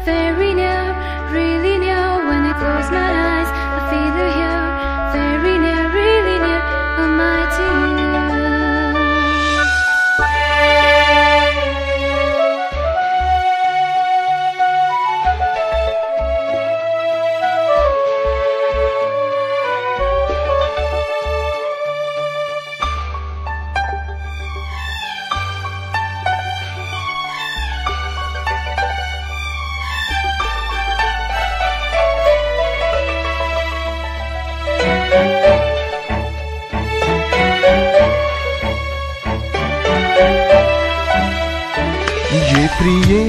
very near, really near. When I close my eyes, I feel you here, very near, really near, almighty you. ये प्रिये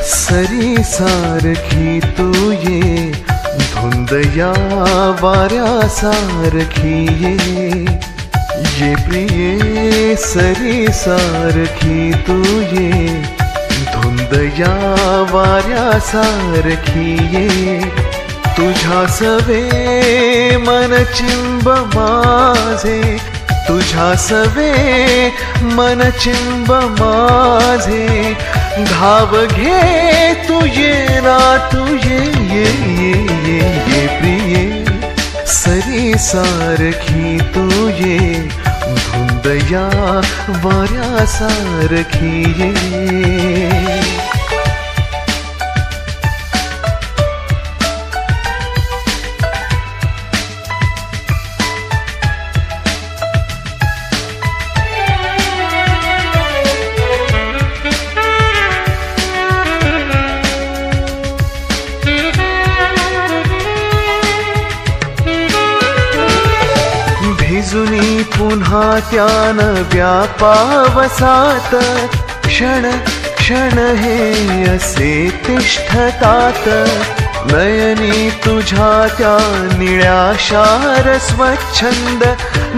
सरी सारखी तू ये धुंद या वाऱ्या सारखी ये प्रिये सरी सारखी तू ये धुंद या वाऱ्या सारखी तुझ्या सवे मन चिंब माझे तुझ्या सवे मन चिंब माझे धाव घे तू ये ना तू ये प्रिये सरी सारखी तू ये धुंद या वाऱ्या सारखी भिजुनी पुन्हा त्यान व्यापावसात क्षण क्षण हे असे तिष्ठतात नयनी तुझ्या त्या निळ्या शार स्वच्छंद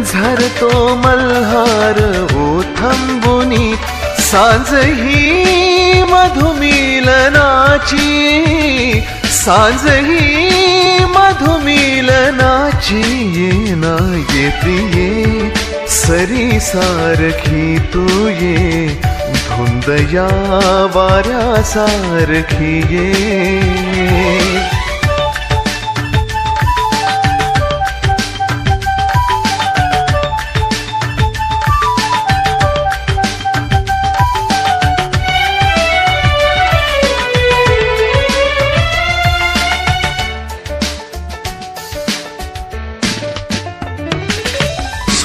झरतो मल्हार ओथंबुनी सांज ही मधुमिलनाची सांज ही मधुमिलनाची ये ना ये प्रिये सरी सारखी तू ये धुंद या वाऱ्या सारखी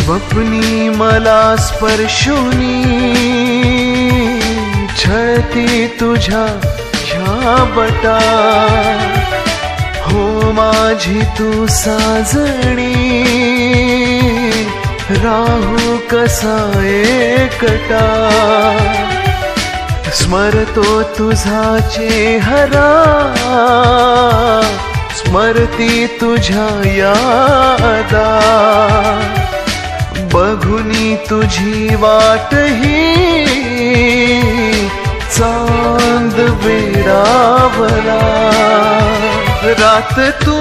स्वप्नी मला स्पर्शुनी छळती तुझ्या ह्या बटा हो माझी तू साजणी राहू कसा एकटा स्मरतो तुझा चेहरा स्मरती तुझ्या यादा बघुनी तुझी वाट ही चांद वेडावला रात तू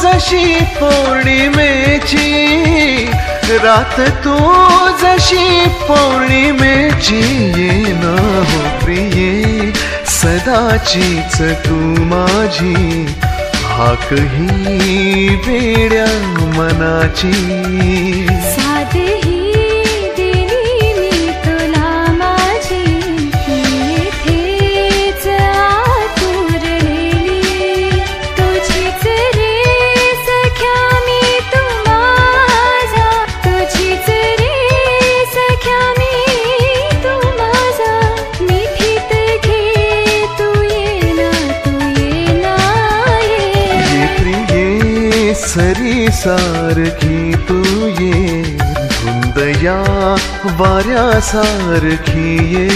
जशी पौर्णिमेची रात तू जशी पौर्णिमेची ये ना हो प्रिये सदाचीच तू माझी हाक ही वेड्या मनाची साथ ही दिली मी तुला माझी इथेच आतुरलेली तुझीच रे सख्या मी तू माझा तुझीच रे सख्या मी तू माझा मिठीत घे तू ये ना ये प्रिये सरी सारखी तू ये धुंद या वाऱ्या सारखी ये